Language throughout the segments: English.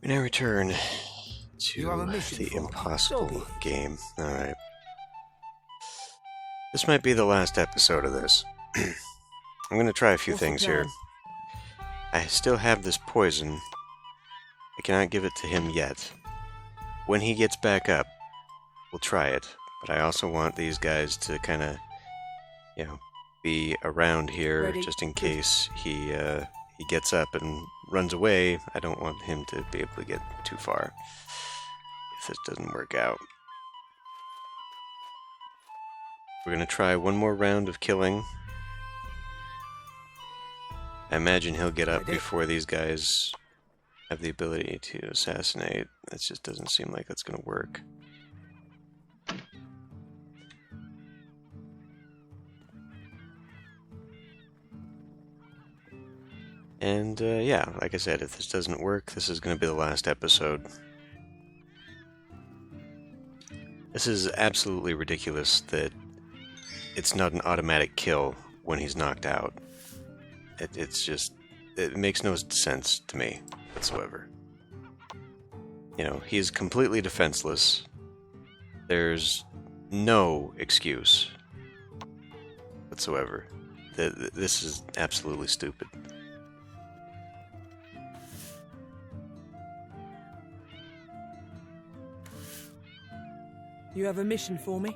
We now return You have a to mission the for me. impossible Toby. game. Alright. This might be the last episode of this. I'm going to try a few What's the things here. plan? I still have this poison. I cannot give it to him yet. When he gets back up, we'll try it. But I also want these guys to kind of, be around here Ready. just in case he gets up and runs away. I don't want him to be able to get too far if this doesn't work out. We're going to try one more round of killing. I imagine he'll get up Ready. before these guys have the ability to assassinate. That just doesn't seem like that's going to work. And, yeah, like I said, if this doesn't work, this is going to be the last episode. This is absolutely ridiculous that it's not an automatic kill when he's knocked out. It makes no sense to me whatsoever. He's completely defenseless. There's no excuse whatsoever. This is absolutely stupid. You have a mission for me?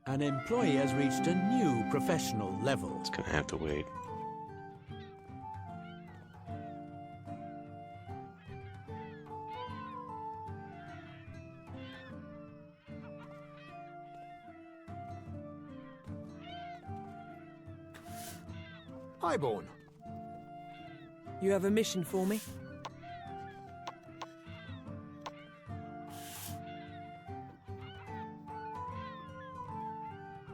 An employee has reached a new professional level. It's gonna have to wait. Highborn. You have a mission for me?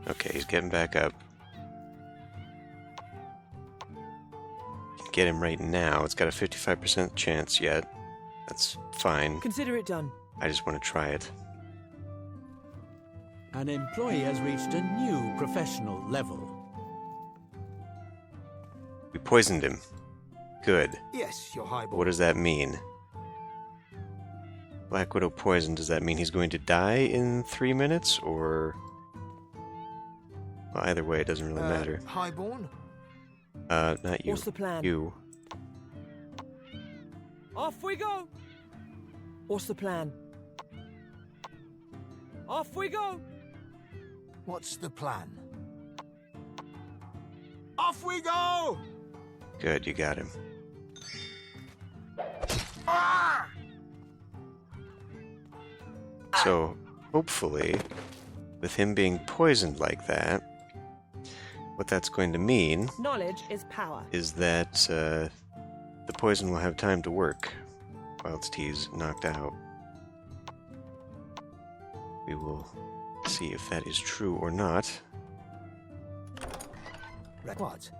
Okay, he's getting back up. Can get him right now. It's got a 55% chance yet. That's fine. Consider it done. I just want to try it. An employee has reached a new professional level. We poisoned him. Good. Yes, your Highborn. What does that mean? Black Widow poison, does that mean he's going to die in 3 minutes, or... Well, either way, it doesn't really matter. Highborn? Not you. What's the plan? You. Off we go! What's the plan? Off we go! What's the plan? Off we go! Good, you got him. Ah! So, hopefully, with him being poisoned like that, what that's going to mean Knowledge is power. is that the poison will have time to work whilst he's knocked out. We will see if that is true or not. What?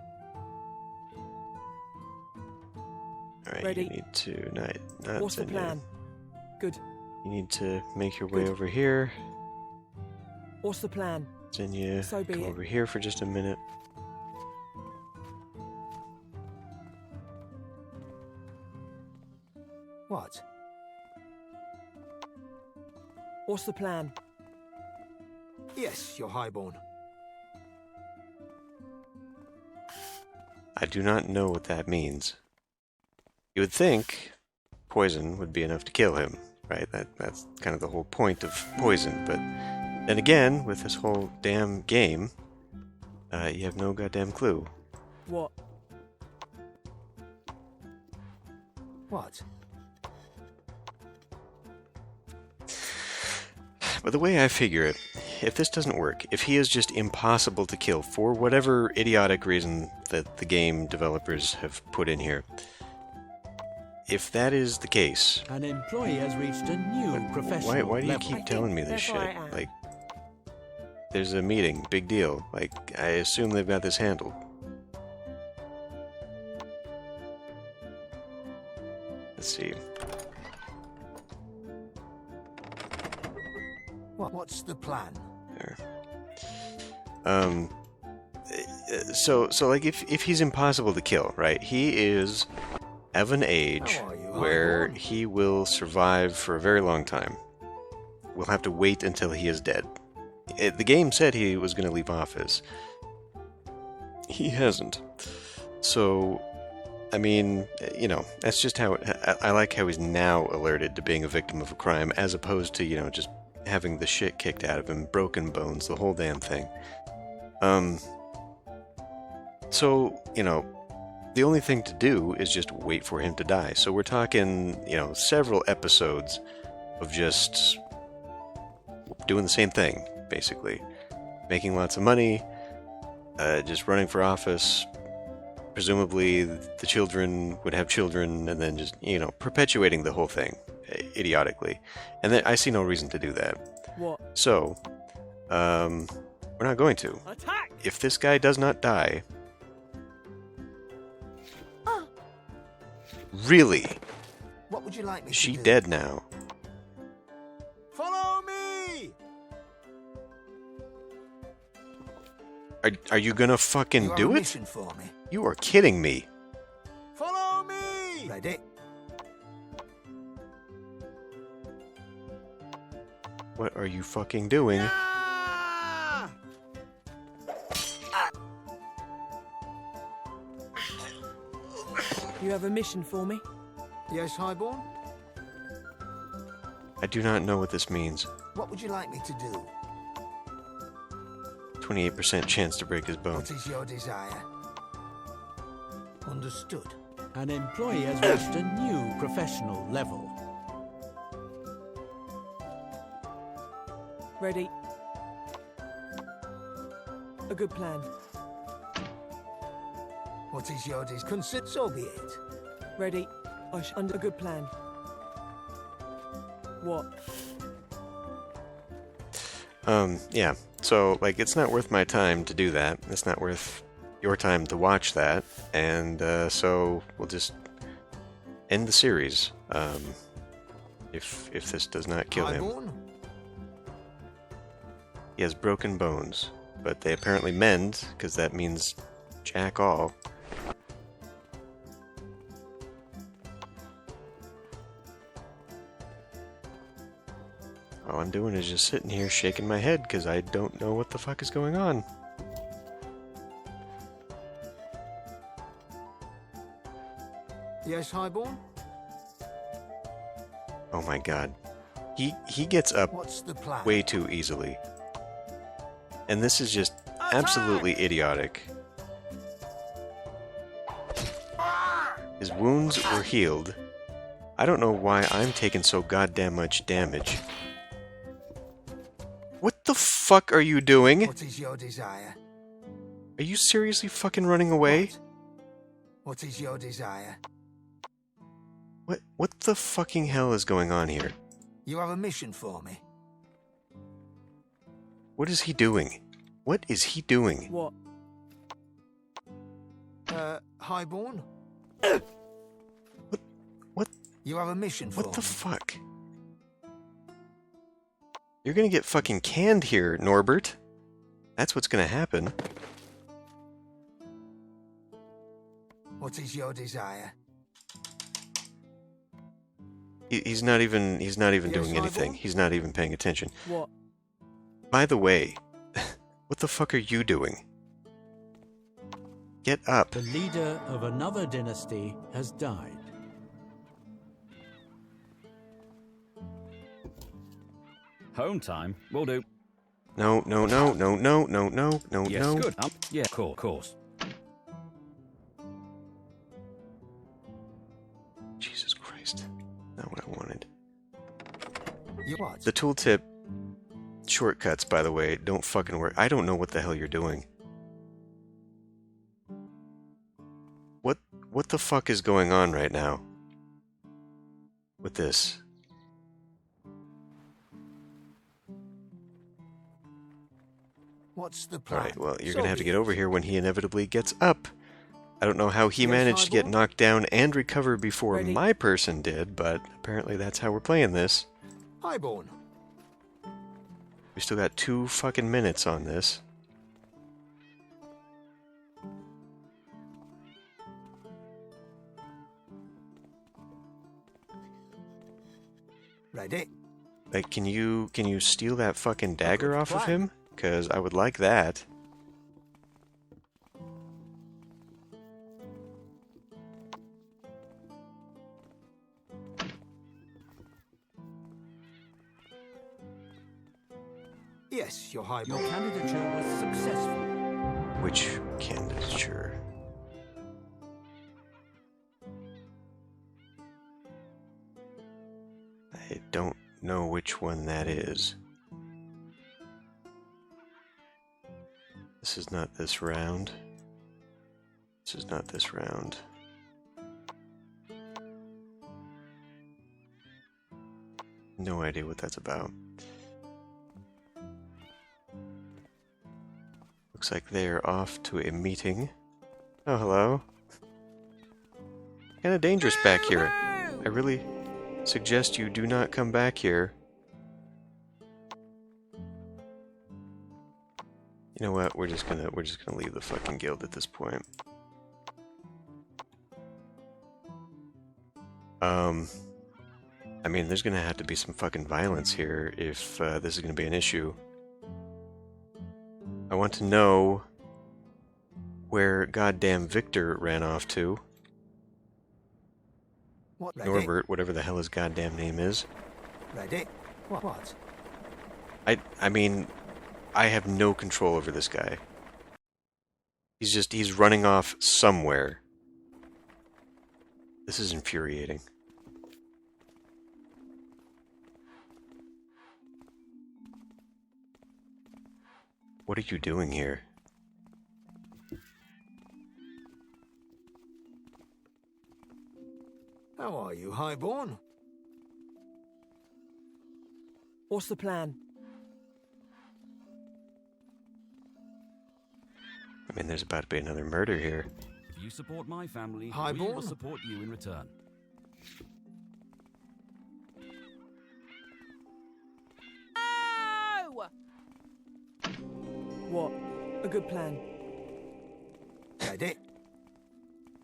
Alright, Ready. you need to... Not What's the Zenya. plan? Good. You need to make your way Good. over here. What's the plan? Zenya, So be come it. over here for just a minute. What? What's the plan? Yes, your Highborn. I do not know what that means. You would think poison would be enough to kill him, right? That's kind of the whole point of poison, but then again, with this whole damn game, you have no goddamn clue. What? What? But the way I figure it, if this doesn't work, if he is just impossible to kill for whatever idiotic reason that the game developers have put in here, if that is the case, An employee has reached a new professional why do you level. keep I telling me think this shit? therefore I am. Like, there's a meeting, big deal. Like, I assume they've got this handled. Let's see. What's the plan? There. So like if he's impossible to kill, right? He is of an age How are you, where Highborn? he will survive for a very long time. We'll have to wait until he is dead. The game said he was going to leave office. He hasn't. So, I mean, you know, that's just how I like how he's now alerted to being a victim of a crime, as opposed to, you know, just having the shit kicked out of him, broken bones, the whole damn thing. So, you know, the only thing to do is just wait for him to die. So we're talking, you know, several episodes of just doing the same thing, basically. Making lots of money, just running for office. Presumably the children would have children, and then just, you know, perpetuating the whole thing, idiotically. And then I see no reason to do that. What? So, we're not going to. Attack! If this guy does not die... Really? What would you like me Is she to do? dead now? Follow me! Are you gonna fucking You have do a it? mission for me. You are kidding me. Follow me! Ready? What are you fucking doing? Ah! You have a mission for me? Yes, Highborn? I do not know what this means. What would you like me to do? 28% chance to break his bone. What is your desire? Understood. An employee has reached a new professional level. Ready. A good plan. What is your desire? Consider, so be it. Ready. Under a good plan. What? Yeah. So, like, it's not worth my time to do that. It's not worth your time to watch that. And, so we'll just end the series. If this does not kill him. Highborn? He has broken bones, but they apparently mend, because that means jack all. All I'm doing is just sitting here shaking my head because I don't know what the fuck is going on. Yes, Highborn? Oh my god. He gets up What's the plan? way too easily. And this is just absolutely idiotic. His wounds were healed. I don't know why I'm taking so goddamn much damage. What the fuck are you doing? What is your desire? Are you seriously fucking running away? What is your desire? What the fucking hell is going on here? You have a mission for me. What is he doing? What is he doing? What? Highborn? What? You have a mission for What the me. fuck? You're gonna get fucking canned here, Norbert. That's what's gonna happen. What is your desire? He's not even Yes, doing anything. Highborn? He's not even paying attention. What? By the way, what the fuck are you doing? Get up. The leader of another dynasty has died. Home time. Will do. No, no, no, no, no, no, no, no, Yes, no. good. Yeah, course. Jesus Christ. Not what I wanted. You what? The tooltip shortcuts, by the way, don't fucking work. I don't know what the hell you're doing. What the fuck is going on right now with this? What's the plan? Alright, well, you're So gonna have to be get it. over here when he inevitably gets up. I don't know how he Yes, managed to get Highborn? knocked down and recover before Ready? my person did, but apparently that's how we're playing this. Highborn. We still got 2 fucking minutes on this. Ready? Like, can you steal that fucking dagger off of him? Because I would like that. Yes, your high Your born. candidature was successful. Which candidature? I don't know which one that is. This is not this round. This is not this round. No idea what that's about. Looks like they're off to a meeting. Oh, hello. Kinda dangerous back here. I really suggest you do not come back here. You know what? We're just gonna leave the fucking guild at this point. I mean, there's gonna have to be some fucking violence here if this is gonna be an issue. I want to know where goddamn Victor ran off to. What? Ready? Norbert, whatever the hell his goddamn name is. Ready? What? I mean, I have no control over this guy. He's running off somewhere. This is infuriating. What are you doing here? How are you, highborn? What's the plan? I mean, there's about to be another murder here. If you support my family, we Highborn? will support you in return. Oh! What? A good plan. Ready?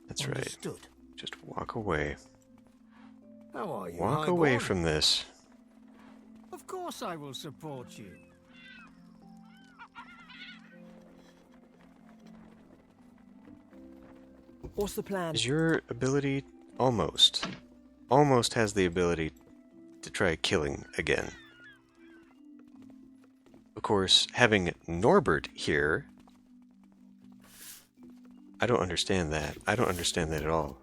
That's right. Understood. Just walk away. How are you, Walk highborn? away from this. Of course I will support you. What's the plan? Is your ability almost has the ability to try killing again? Of course, having Norbert here, I don't understand that. I don't understand that at all.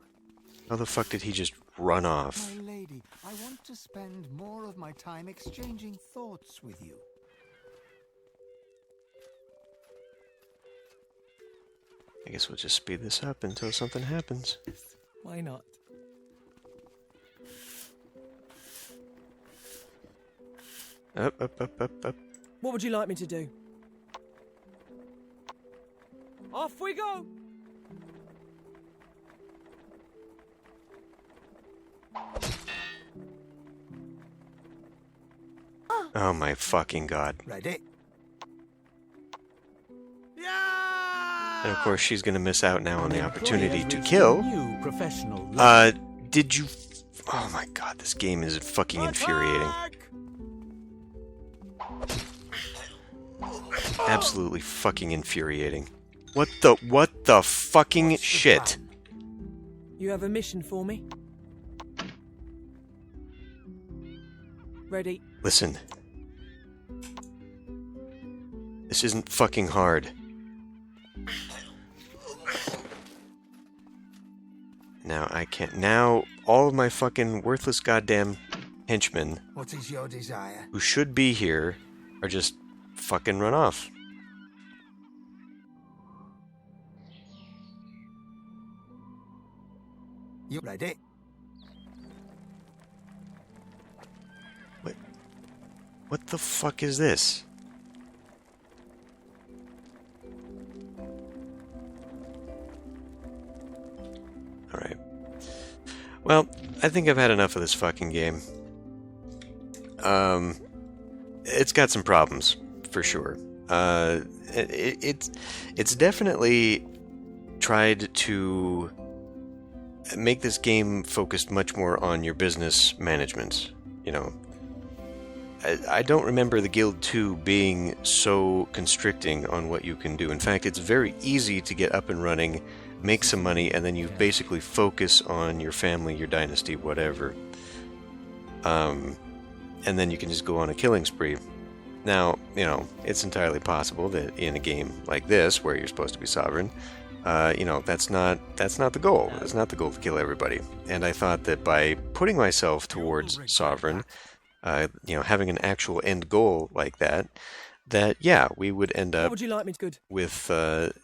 How the fuck did he just run off? My lady, I want to spend more of my time exchanging thoughts with you. I guess we'll just speed this up until something happens. Why not? Up, up, up, up, up. What would you like me to do? Off we go! Oh my fucking god. Ready? And of course she's gonna miss out now on the An opportunity employee to has kill. reached a new professional level. Did you... Oh my god, this game is fucking infuriating. Absolutely fucking infuriating. What the fucking What's the shit? plan? You have a mission for me? Ready? Listen. This isn't fucking hard. Now I can't... Now all of my fucking worthless goddamn henchmen What is your desire? who should be here are just fucking run off. You ready? What the fuck is this? Alright. Well, I think I've had enough of this fucking game. It's got some problems, for sure. It's definitely tried to make this game focused much more on your business management. You know, I don't remember the Guild 2 being so constricting on what you can do. In fact, it's very easy to get up and running, make some money, and then you basically focus on your family, your dynasty, whatever. And then you can just go on a killing spree. Now, you know, it's entirely possible that in a game like this, where you're supposed to be sovereign, you know, that's not the goal. It's not the goal to kill everybody. And I thought that by putting myself towards sovereign, you know, having an actual end goal like that, yeah, we would end How up would you like me to good? with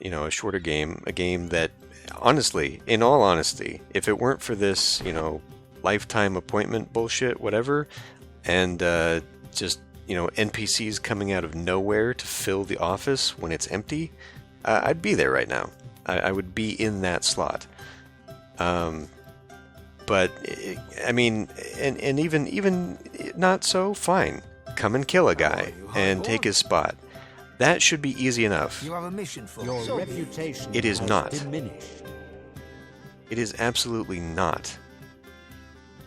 you know, a shorter game, a game that, honestly, in all honesty, if it weren't for this, you know, lifetime appointment bullshit, whatever, and just, you know, NPCs coming out of nowhere to fill the office when it's empty, I'd be there right now. I would be in that slot. But I mean, and even not so, fine. Come and kill a guy and take his spot. That should be easy enough. You have a mission for Your us. reputation It is has not. diminished. It is absolutely not.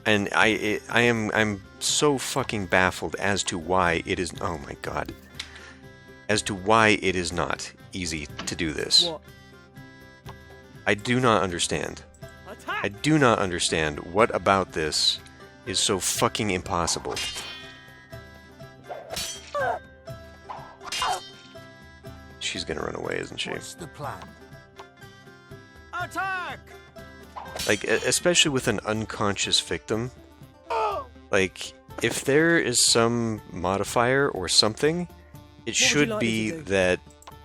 And I'm so fucking baffled as to why it is. Oh my god. As to why it is not easy to do this. What? I do not understand. I do not understand what about this is so fucking impossible. She's gonna run away, isn't she? What's the plan? Attack! Like, especially with an unconscious victim. Like, if there is some modifier or something, it should like me be to do? that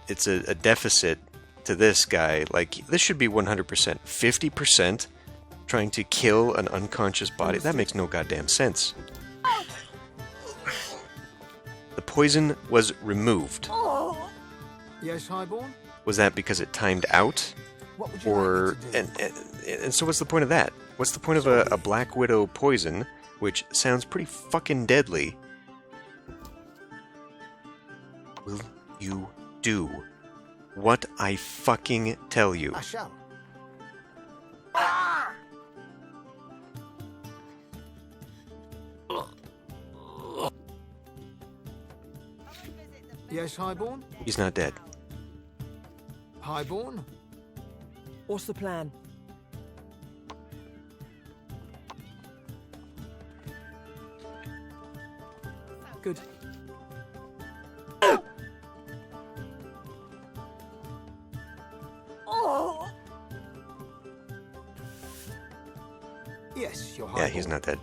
it's a deficit to this guy. Like, this should be 100%. 50% trying to kill an unconscious body. That makes no goddamn sense. The poison was removed. Yes, Highborn? Was that because it timed out? What would you Or like me to do? and so what's the point of that? What's the point of a Black Widow poison, which sounds pretty fucking deadly? Will you do what I fucking tell you? I shall. Yes, Highborn? He's not dead. Highborn? What's the plan? Good. Yes, you're Highborn. Yeah, he's not dead.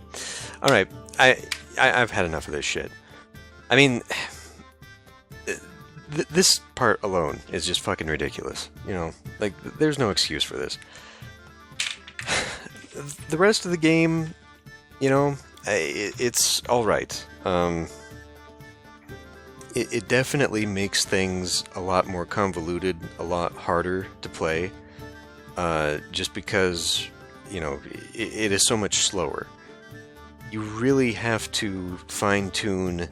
All right, I've had enough of this shit. I mean, this part alone is just fucking ridiculous. You know, like, there's no excuse for this. The rest of the game, you know, it's all right. It definitely makes things a lot more convoluted, a lot harder to play, just because, you know, it is so much slower. You really have to fine-tune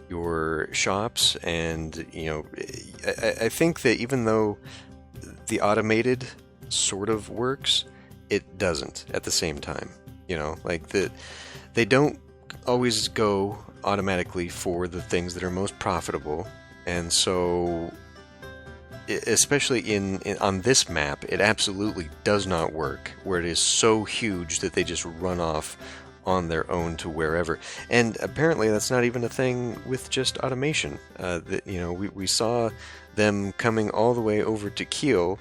your shops, and, you know, I think that even though the automated sort of works, it doesn't at the same time. You know, like, they don't always go automatically for the things that are most profitable, and so especially on this map, it absolutely does not work, where it is so huge that they just run off on their own to wherever. And apparently that's not even a thing with just automation. That, you know, we saw them coming all the way over to Kiel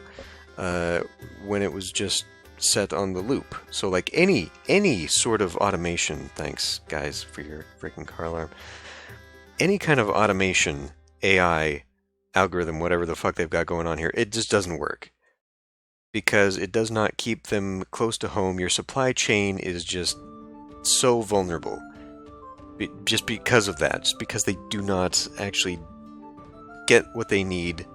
when it was just set on the loop. So, like, any sort of automation, thanks guys for your freaking car alarm, any kind of automation, AI, algorithm, whatever the fuck they've got going on here, it just doesn't work, because it does not keep them close to home. Your supply chain is just so vulnerable just because of that, just because they do not actually get what they need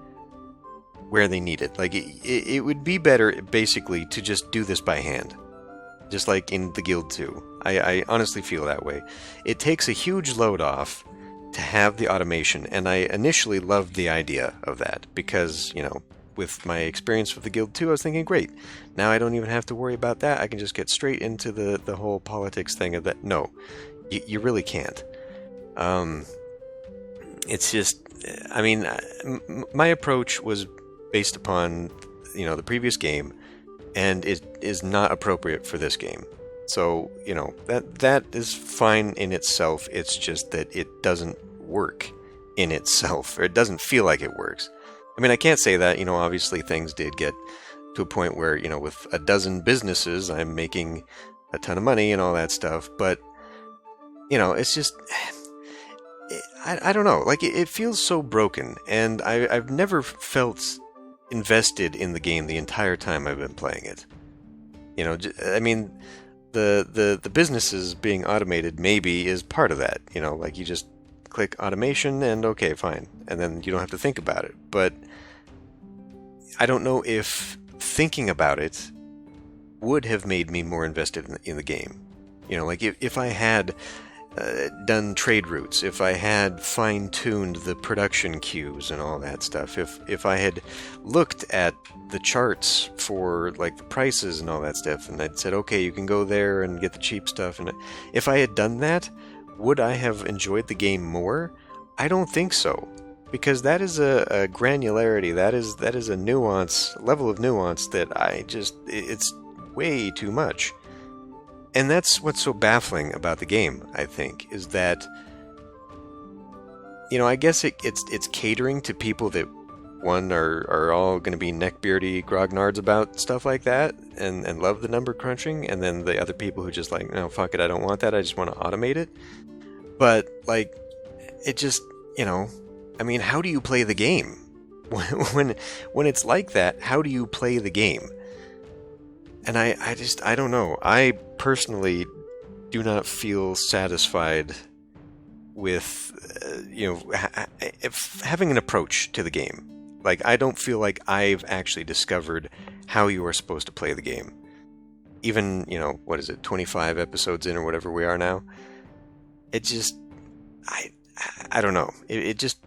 where they need it. Like, it would be better basically to just do this by hand, just like in the Guild 2. I honestly feel that way. It takes a huge load off to have the automation, and I initially loved the idea of that, because, you know, with my experience with the Guild 2, I was thinking, great, now I don't even have to worry about that. I can just get straight into the whole politics thing of that. No, you really can't. It's just, I mean, my approach was based upon, the previous game, and it is not appropriate for this game. So, that is fine in itself. It's just that it doesn't work in itself, or it doesn't feel like it works. I mean, I can't say that, obviously things did get to a point where, with a dozen businesses, I'm making a ton of money and all that stuff, but, it's just, I don't know, like, it feels so broken, and I've never felt invested in the game the entire time I've been playing it. I mean, the businesses being automated maybe is part of that, like you just click automation and okay, fine, and then you don't have to think about it. But I don't know if thinking about it would have made me more invested in the game. Like if I had done trade routes, if I had fine-tuned the production queues and all that stuff, if I had looked at the charts for like the prices and all that stuff, and I'd said, okay, you can go there and get the cheap stuff, and if I had done that, would I have enjoyed the game more? I don't think so, because that is a granularity, that is a nuance, level of nuance that it's way too much. And that's what's so baffling about the game, I think, is that, I guess it's catering to people that, one, are all going to be neckbeardy grognards about stuff like that, and love the number crunching, and then the other people who just like, no, fuck it, I don't want that, I just want to automate it. But, like, it just, I mean, how do you play the game? When it's like that, how do you play the game? And I don't know. I personally do not feel satisfied with, having an approach to the game. Like, I don't feel like I've actually discovered how you are supposed to play the game. Even, 25 episodes in or whatever we are now. It just, I don't know. It just,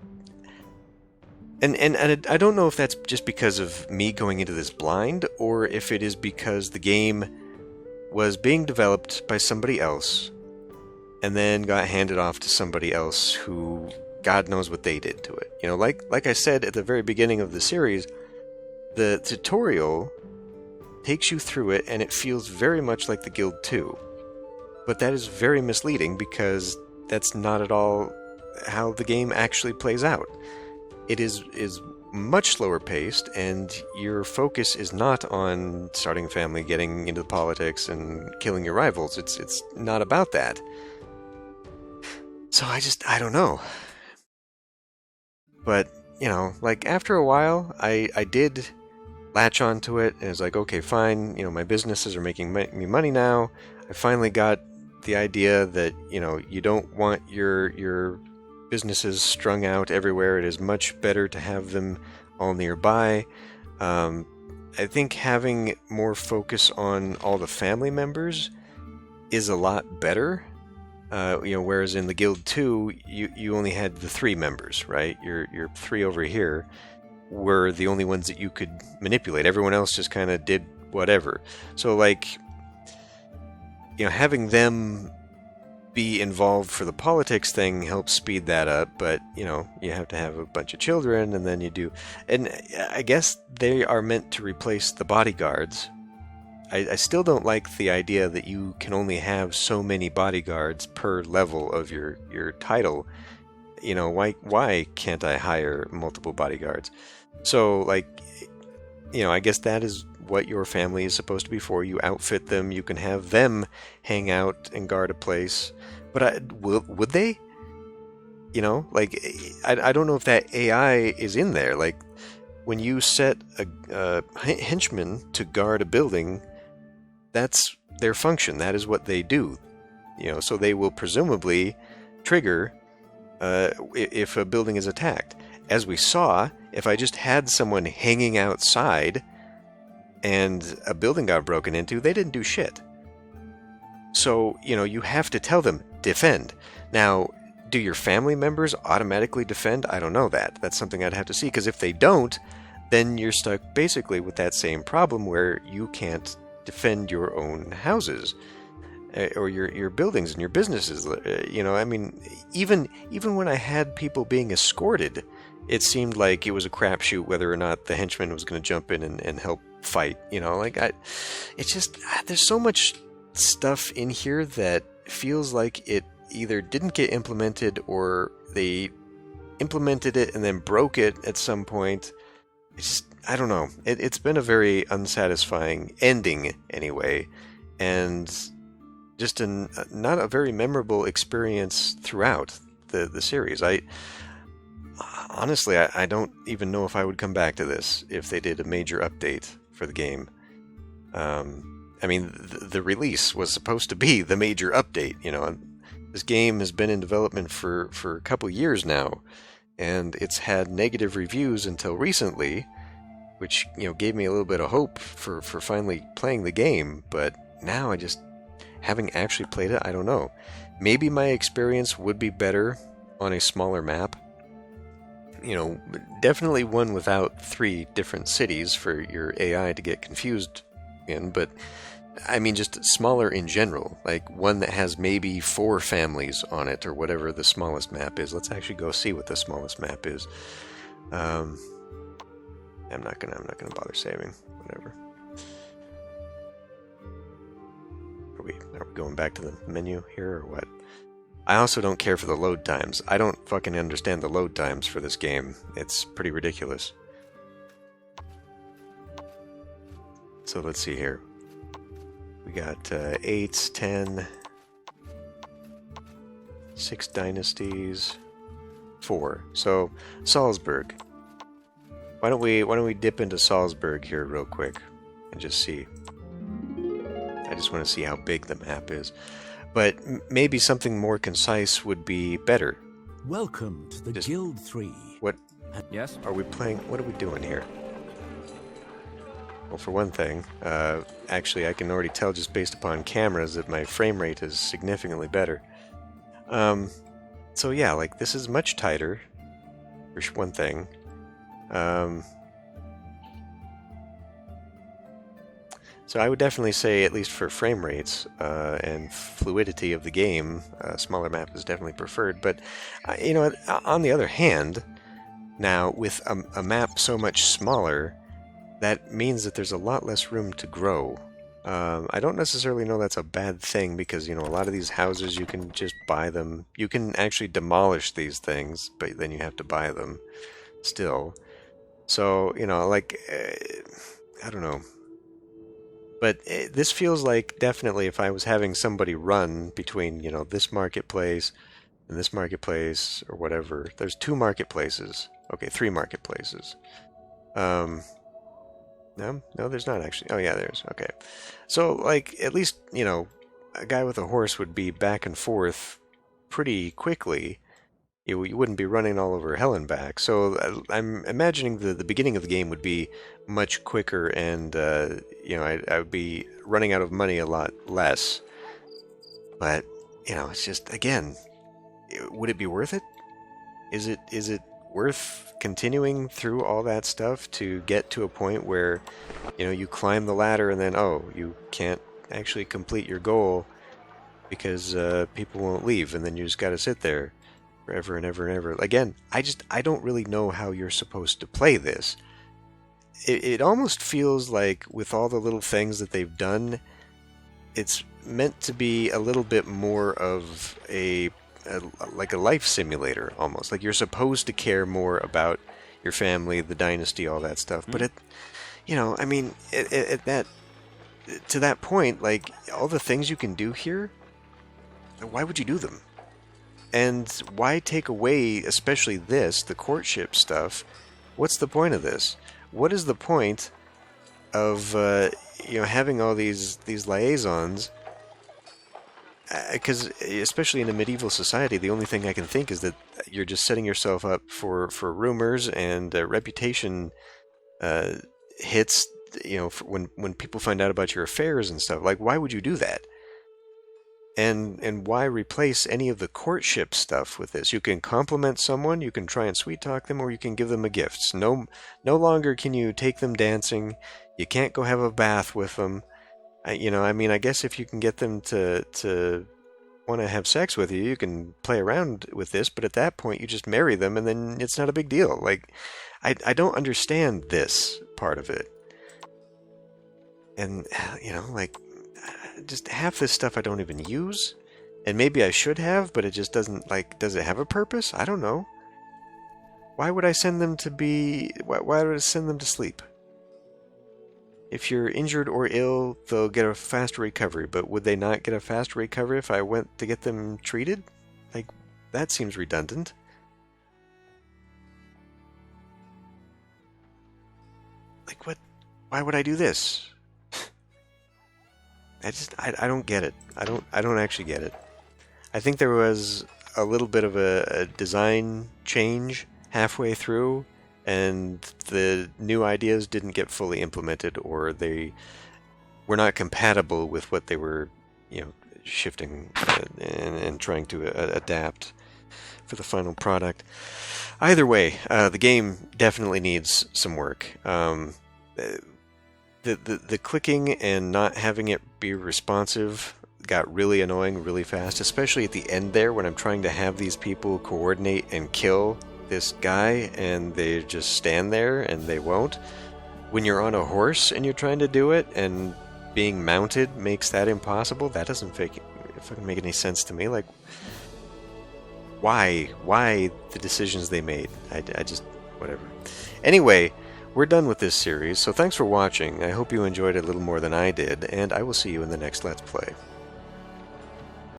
and I don't know if that's just because of me going into this blind, or if it is because the game was being developed by somebody else, and then got handed off to somebody else who, God knows what they did to it. Like I said at the very beginning of the series, the tutorial takes you through it, and it feels very much like the Guild 2. But that is very misleading, because that's not at all how the game actually plays out. It is much slower paced, and your focus is not on starting a family, getting into politics, and killing your rivals. It's not about that. So I don't know. But, like, after a while, I did latch onto it, and it's like, okay, fine, my businesses are making me money now. I finally got the idea that, you don't want your businesses strung out everywhere. It is much better to have them all nearby. I think having more focus on all the family members is a lot better. Whereas in the Guild 2, you only had the 3 members, right? Your 3 over here were the only ones that you could manipulate. Everyone else just kind of did whatever. So, like, having them be involved for the politics thing helps speed that up, but, you have to have a bunch of children, and then you do... And I guess they are meant to replace the bodyguards. I still don't like the idea that you can only have so many bodyguards per level of your title. Why can't I hire multiple bodyguards? So, like, I guess that is what your family is supposed to be for. You outfit them, you can have them hang out and guard a place. But would they? I don't know if that AI is in there. Like, when you set a henchman to guard a building, that's their function. That is what they do. So they will presumably trigger if a building is attacked. As we saw, if I just had someone hanging outside and a building got broken into, they didn't do shit. So, you have to tell them, defend. Now, do your family members automatically defend? I don't know that. That's something I'd have to see, because if they don't, then you're stuck basically with that same problem where you can't defend your own houses. or your buildings and your businesses. You know, I mean, even when I had people being escorted, it seemed like it was a crapshoot whether or not the henchman was going to jump in and help fight. You know, like it's just there's so much stuff in here that feels like it either didn't get implemented or they implemented it and then broke it at some point. It's just, I don't know. It's been a very unsatisfying ending anyway, and just not a very memorable experience throughout the series. Honestly, I don't even know if I would come back to this if they did a major update for the game. I mean, the release was supposed to be the major update, you know. And this game has been in development for a couple years now, and it's had negative reviews until recently, which, you know, gave me a little bit of hope for finally playing the game. But now having actually played it, I don't know. Maybe my experience would be better on a smaller map. You know, definitely one without 3 different cities for your AI to get confused in, but I mean just smaller in general, like one that has maybe 4 families on it or whatever the smallest map is. Let's actually go see what the smallest map is. I'm not gonna bother saving. Whatever. Are we going back to the menu here or what? I also don't care for the load times. I don't fucking understand the load times for this game. It's pretty ridiculous. So let's see here. We got 8, 10, 6 dynasties, 4. So Salzburg. Why don't we dip into Salzburg here real quick and just see. I just want to see how big the map is. But maybe something more concise would be better. Welcome to the Guild 3. What Yes? are we playing? What are we doing here? Well, for one thing, actually I can already tell just based upon cameras that my frame rate is significantly better. So yeah, like this is much tighter, for one thing. So I would definitely say, at least for frame rates and fluidity of the game, a smaller map is definitely preferred. But, you know, on the other hand, now with a map so much smaller, that means that there's a lot less room to grow. I don't necessarily know that's a bad thing because, you know, a lot of these houses, you can just buy them. You can actually demolish these things, but then you have to buy them still. So, you know, like, I don't know. But this feels like definitely if I was having somebody run between, you know, this marketplace and this marketplace or whatever. There's 2 marketplaces. Okay, 3 marketplaces. No, there's not actually. Oh, yeah, there's. Okay. So, like, at least, you know, a guy with a horse would be back and forth pretty quickly. You wouldn't be running all over hell and back. So I'm imagining the beginning of the game would be much quicker, and you know, I would be running out of money a lot less. But you know, it's just, again, would it be worth it? Is it worth continuing through all that stuff to get to a point where, you know, you climb the ladder and then you can't actually complete your goal because people won't leave, and then you just got to sit there forever and ever and ever. Again, I don't really know how you're supposed to play this. It almost feels like with all the little things that they've done, it's meant to be a little bit more of like a life simulator almost. Like you're supposed to care more about your family, the dynasty, all that stuff. But it, you know, I mean, to that point, like all the things you can do here, why would you do them? And why take away, especially this, the courtship stuff? What's the point of this? What is the point of you know, having all these liaisons? Because especially in a medieval society, the only thing I can think is that you're just setting yourself up for rumors and reputation hits. You know, when people find out about your affairs and stuff. Like, why would you do that? And why replace any of the courtship stuff with this? You can compliment someone, you can try and sweet talk them, or you can give them a gift. No longer can you take them dancing. You can't go have a bath with them. I mean, I guess if you can get them to want to have sex with you, you can play around with this, but at that point you just marry them and then it's not a big deal. Like, I don't understand this part of it. And, like, just half this stuff I don't even use. And maybe I should have, but it just doesn't, like, does it have a purpose? I don't know. Why would I send them to why would I send them to sleep? If you're injured or ill, they'll get a faster recovery, but would they not get a faster recovery if I went to get them treated? Like, that seems redundant. Like, what? Why would I do this? I don't get it. I don't actually get it. I think there was a little bit of a design change halfway through, and the new ideas didn't get fully implemented, or they were not compatible with what they were, shifting and trying to adapt for the final product. Either way, the game definitely needs some work. The clicking and not having it be responsive got really annoying really fast, especially at the end there when I'm trying to have these people coordinate and kill this guy and they just stand there and they won't. When you're on a horse and you're trying to do it and being mounted makes that impossible, that doesn't fucking make any sense to me. Like, why the decisions they made? I just, whatever. Anyway, we're done with this series, so thanks for watching. I hope you enjoyed it a little more than I did, and I will see you in the next Let's Play.